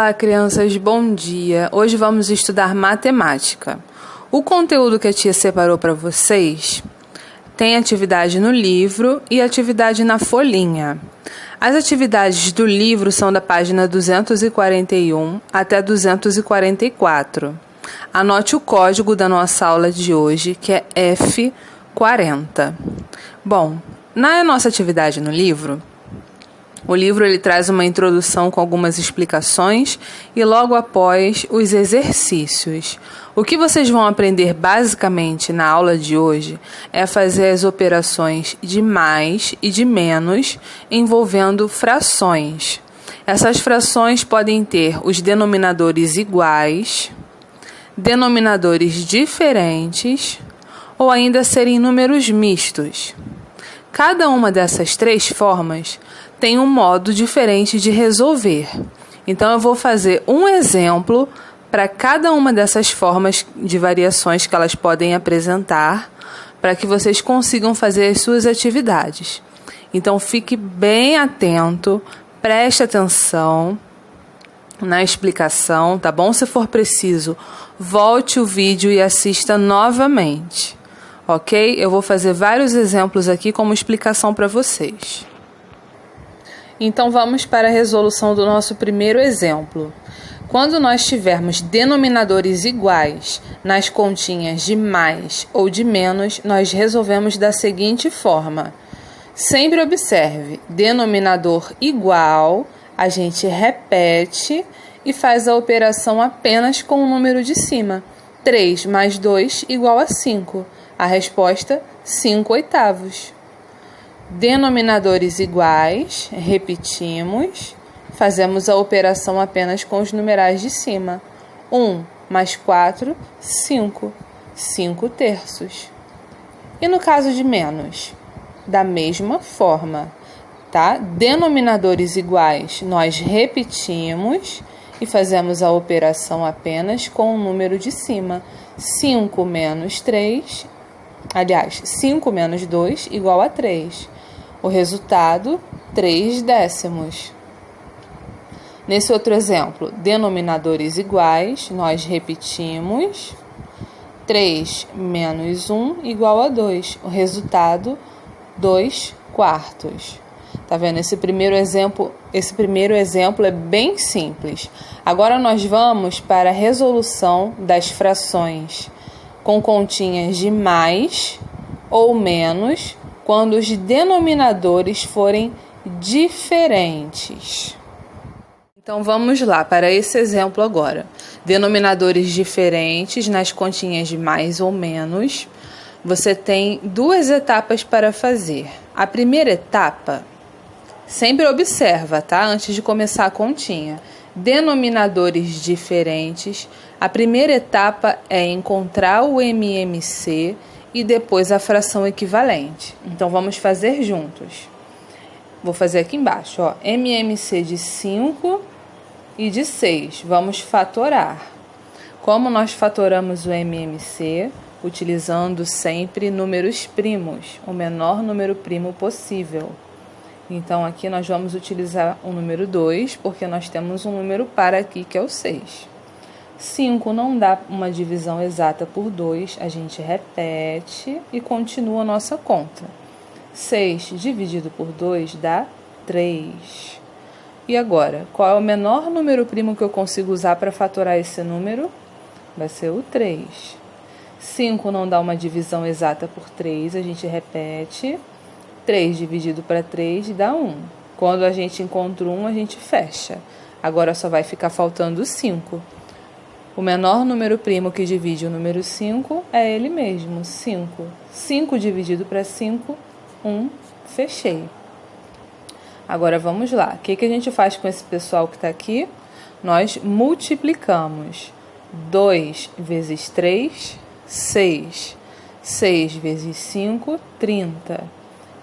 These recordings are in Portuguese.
Olá, crianças, bom dia! Hoje vamos estudar matemática. O conteúdo que a tia separou para vocês tem atividade no livro e atividade na folhinha. As atividades do livro são da página 241 até 244. Anote o código da nossa aula de hoje, que é F40. Bom, na nossa atividade no livro, o livro ele traz uma introdução com algumas explicações e logo após os exercícios. O que vocês vão aprender basicamente na aula de hoje é fazer as operações de mais e de menos envolvendo frações. Essas frações podem ter os denominadores iguais, denominadores diferentes ou ainda serem números mistos. Cada uma dessas três formas tem um modo diferente de resolver. Então, eu vou fazer um exemplo para cada uma dessas formas de variações que elas podem apresentar, para que vocês consigam fazer as suas atividades. Então, fique bem atento, preste atenção na explicação, tá bom? Se for preciso, volte o vídeo e assista novamente, ok? Eu vou fazer vários exemplos aqui como explicação para vocês. Então, vamos para a resolução do nosso primeiro exemplo. Quando nós tivermos denominadores iguais nas continhas de mais ou de menos, nós resolvemos da seguinte forma. Sempre observe, denominador igual, a gente repete e faz a operação apenas com o número de cima. 3 mais 2 igual a 5. A resposta, 5/8. Denominadores iguais, repetimos, fazemos a operação apenas com os numerais de cima. 1 mais 4, 5. 5/3. E no caso de menos? Da mesma forma, tá? Denominadores iguais, nós repetimos e fazemos a operação apenas com o número de cima. 5 menos 3, aliás, 5 menos 2 igual a 3. O resultado, 3/10. Nesse outro exemplo, denominadores iguais, nós repetimos. 3 menos 1 igual a 2. O resultado, 2/4. Tá vendo? Esse primeiro exemplo é bem simples. Agora nós vamos para a resolução das frações com continhas de mais ou menos quando os denominadores forem diferentes. Então, vamos lá para esse exemplo agora. Denominadores diferentes nas continhas de mais ou menos. Você tem duas etapas para fazer. A primeira etapa, sempre observa, tá? Antes de começar a continha. Denominadores diferentes. A primeira etapa é encontrar o MMC e depois a fração equivalente. Então, vamos fazer juntos. Vou fazer aqui embaixo, ó. MMC de 5 e de 6. Vamos fatorar. Como nós fatoramos o MMC? Utilizando sempre números primos, o menor número primo possível. Então, aqui nós vamos utilizar o número 2, porque nós temos um número par aqui, que é o 6. 5 não dá uma divisão exata por 2, a gente repete e continua a nossa conta. 6 dividido por 2 dá 3. E agora, qual é o menor número primo que eu consigo usar para fatorar esse número? Vai ser o 3. 5 não dá uma divisão exata por 3, a gente repete. 3 dividido para 3 dá 1. Quando a gente encontra 1, a gente fecha. Agora só vai ficar faltando 5. O menor número primo que divide o número 5 é ele mesmo, 5. 5 dividido para 5, 1, fechei. Agora vamos lá. O que a gente faz com esse pessoal que está aqui? Nós multiplicamos. 2 vezes 3, 6. 6 vezes 5, 30.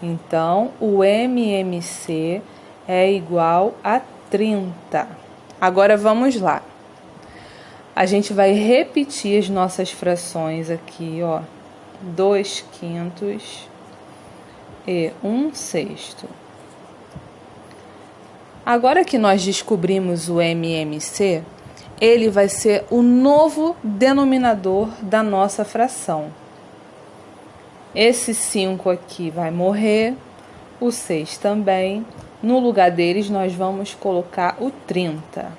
Então, o MMC é igual a 30. Agora vamos lá. A gente vai repetir as nossas frações aqui, ó. 2/5 e 1/6. Agora que nós descobrimos o MMC, ele vai ser o novo denominador da nossa fração. Esse 5 aqui vai morrer, o 6 também. No lugar deles, nós vamos colocar o 30.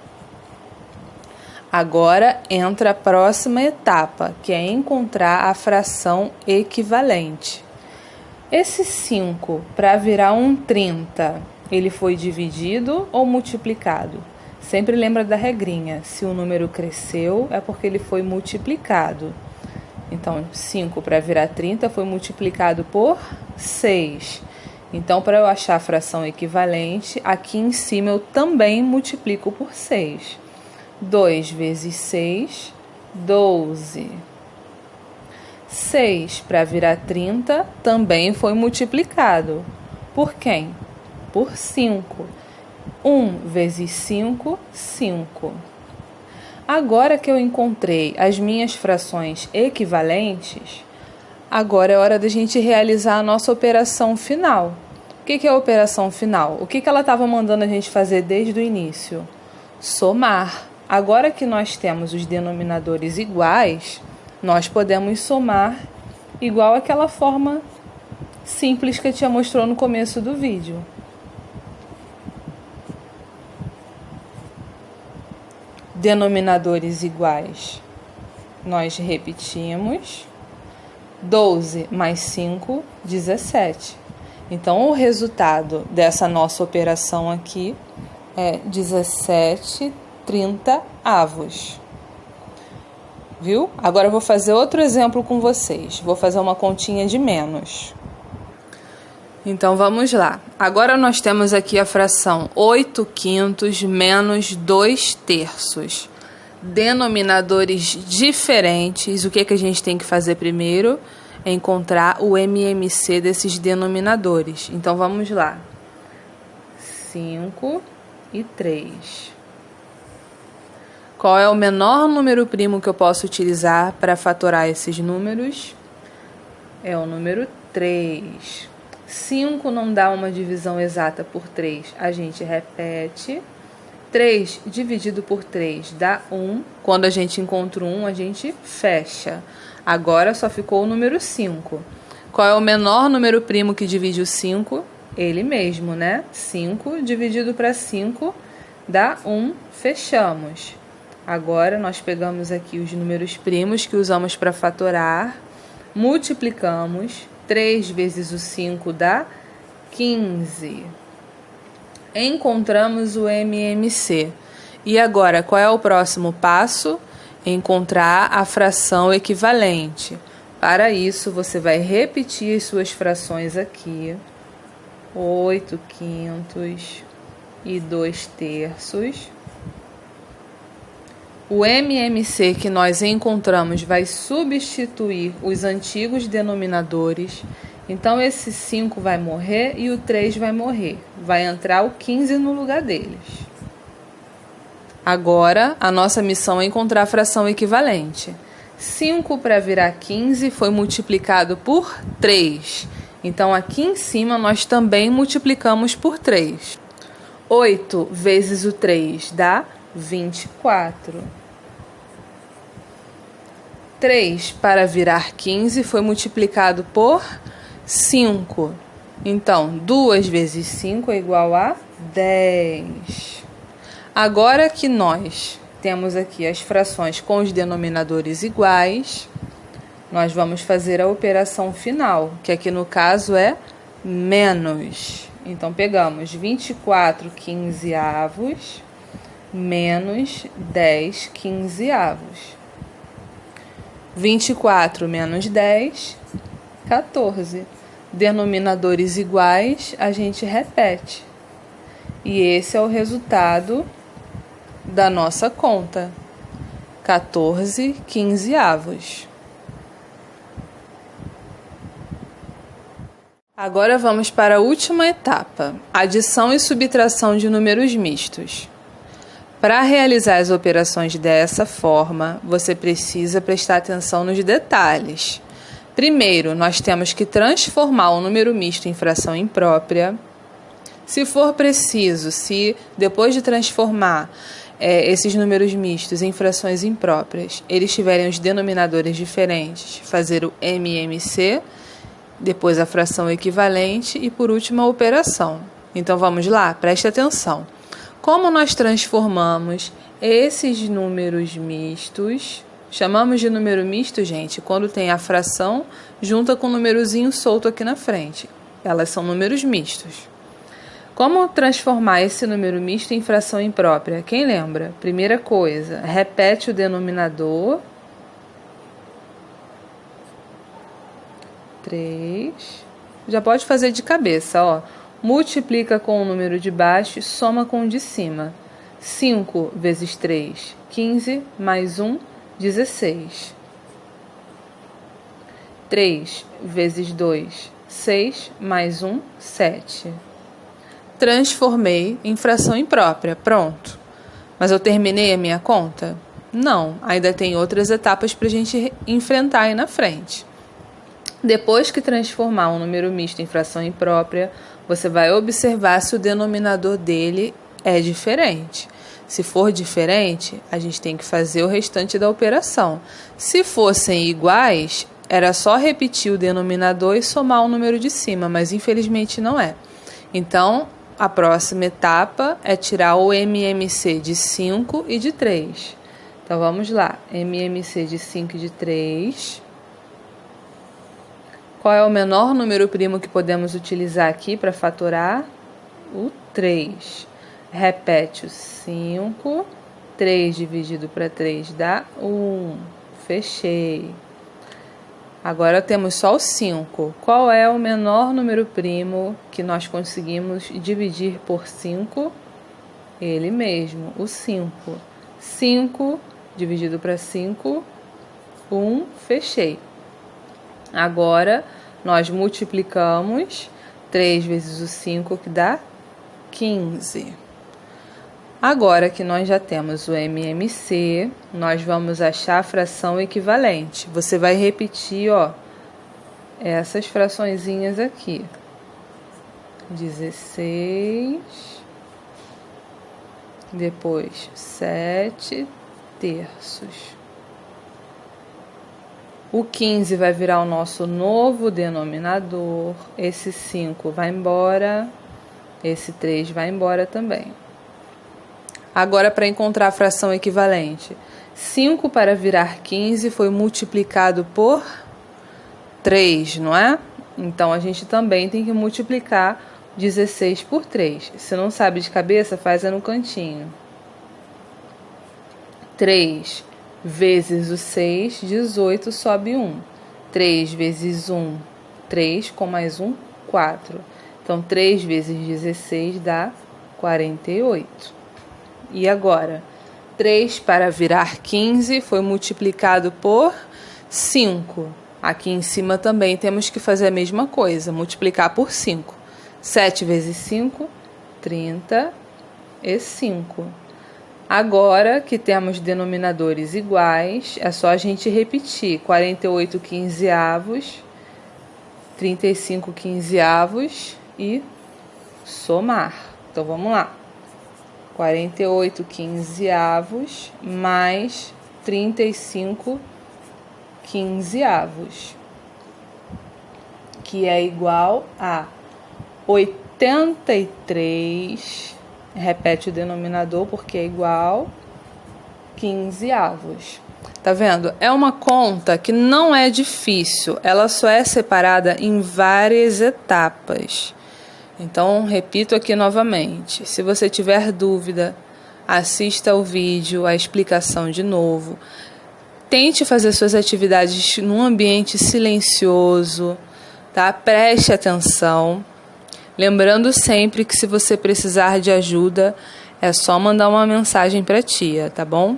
Agora entra a próxima etapa, que é encontrar a fração equivalente. Esse 5, para virar um 30, ele foi dividido ou multiplicado? Sempre lembra da regrinha, se o número cresceu é porque ele foi multiplicado. Então, 5 para virar 30 foi multiplicado por 6. Então, para eu achar a fração equivalente, aqui em cima eu também multiplico por 6. 2 vezes 6, 12. 6 para virar 30 também foi multiplicado. Por quem? Por 5. 1 vezes 5, 5. Agora que eu encontrei as minhas frações equivalentes, agora é hora da gente realizar a nossa operação final. O que é a operação final? O que ela estava mandando a gente fazer desde o início? Somar. Agora que nós temos os denominadores iguais, nós podemos somar igual àquela forma simples que a tia mostrou no começo do vídeo. Denominadores iguais. Nós repetimos. 12 mais 5, 17. Então, o resultado dessa nossa operação aqui é 17/30. Viu? Agora eu vou fazer outro exemplo com vocês. Vou fazer uma continha de menos. Então, vamos lá. Agora nós temos aqui a fração 8/5 menos 2/3. Denominadores diferentes. O que a gente tem que fazer primeiro? É encontrar o MMC desses denominadores. Então, vamos lá. 5 e 3. Qual é o menor número primo que eu posso utilizar para fatorar esses números? É o número 3. 5 não dá uma divisão exata por 3. A gente repete. 3 dividido por 3 dá 1. Quando a gente encontra 1, a gente fecha. Agora só ficou o número 5. Qual é o menor número primo que divide o 5? Ele mesmo, né? 5 dividido para 5 dá 1. Fechamos. Agora nós pegamos aqui os números primos que usamos para fatorar. Multiplicamos. 3 vezes o 5 dá 15. Encontramos o MMC. E agora, qual é o próximo passo? Encontrar a fração equivalente. Para isso, você vai repetir as suas frações aqui. 8/5 e 2/3. O MMC que nós encontramos vai substituir os antigos denominadores. Então, esse 5 vai morrer e o 3 vai morrer. Vai entrar o 15 no lugar deles. Agora, a nossa missão é encontrar a fração equivalente. 5 para virar 15 foi multiplicado por 3. Então, aqui em cima, nós também multiplicamos por 3. 8 vezes o 3 dá 24. 3 para virar 15 foi multiplicado por 5. Então, 2 vezes 5 é igual a 10. Agora que nós temos aqui as frações com os denominadores iguais, nós vamos fazer a operação final, que aqui no caso é menos. Então, pegamos 24/15 menos 10/15. 24 menos 10, 14. Denominadores iguais, a gente repete. E esse é o resultado da nossa conta. 14/15. Agora vamos para a última etapa, adição e subtração de números mistos. Para realizar as operações dessa forma, você precisa prestar atenção nos detalhes. Primeiro, nós temos que transformar o número misto em fração imprópria. Se for preciso, se depois de transformar esses números mistos em frações impróprias, eles tiverem os denominadores diferentes, fazer o MMC, depois a fração equivalente e, por último, a operação. Então, vamos lá? Preste atenção. Como nós transformamos esses números mistos, chamamos de número misto, gente, quando tem a fração junta com um númerozinho solto aqui na frente. Elas são números mistos. Como transformar esse número misto em fração imprópria? Quem lembra? Primeira coisa, repete o denominador. 3. Já pode fazer de cabeça, ó. Multiplica com o número de baixo e soma com o de cima. 5 vezes 3, 15, mais 1, 16. 3 vezes 2, 6, mais 1, 7. Transformei em fração imprópria. Pronto. Mas eu terminei a minha conta? Não, ainda tem outras etapas para a gente enfrentar aí na frente. Depois que transformar um número misto em fração imprópria, você vai observar se o denominador dele é diferente. Se for diferente, a gente tem que fazer o restante da operação. Se fossem iguais, era só repetir o denominador e somar o número de cima, mas infelizmente não é. Então, a próxima etapa é tirar o MMC de 5 e de 3. Então, vamos lá. MMC de 5 e de 3. Qual é o menor número primo que podemos utilizar aqui para fatorar? O 3. Repete o 5. 3 dividido para 3 dá 1. Fechei. Agora temos só o 5. Qual é o menor número primo que nós conseguimos dividir por 5? Ele mesmo, o 5. 5 dividido para 5, 1, fechei. Agora, nós multiplicamos 3 vezes o 5, que dá 15. Agora que nós já temos o MMC, nós vamos achar a fração equivalente. Você vai repetir, ó, essas fraçõezinhas aqui. 16, depois 7 terços. O 15 vai virar o nosso novo denominador. Esse 5 vai embora. Esse 3 vai embora também. Agora, para encontrar a fração equivalente. 5 para virar 15 foi multiplicado por 3, não é? Então, a gente também tem que multiplicar 16 por 3. Se não sabe de cabeça, faz no cantinho. 3 vezes o 6, 18, sobe 1. 3 vezes 1, 3, com mais 1, 4. Então, 3 vezes 16 dá 48. E agora? 3 para virar 15 foi multiplicado por 5. Aqui em cima também temos que fazer a mesma coisa, multiplicar por 5. 7 vezes 5, 35. Agora que temos denominadores iguais, é só a gente repetir. 48 quinzeavos, 35 quinzeavos e somar. Então, vamos lá. 48 quinzeavos mais 35 quinzeavos, que é igual a 83, repete o denominador porque é igual, quinzeavos. Tá vendo? É uma conta que não é difícil, ela só é separada em várias etapas. Então, repito aqui novamente, se você tiver dúvida, assista o vídeo, a explicação de novo. Tente fazer suas atividades num ambiente silencioso, tá? Preste atenção. Lembrando sempre que se você precisar de ajuda, é só mandar uma mensagem para a tia, tá bom?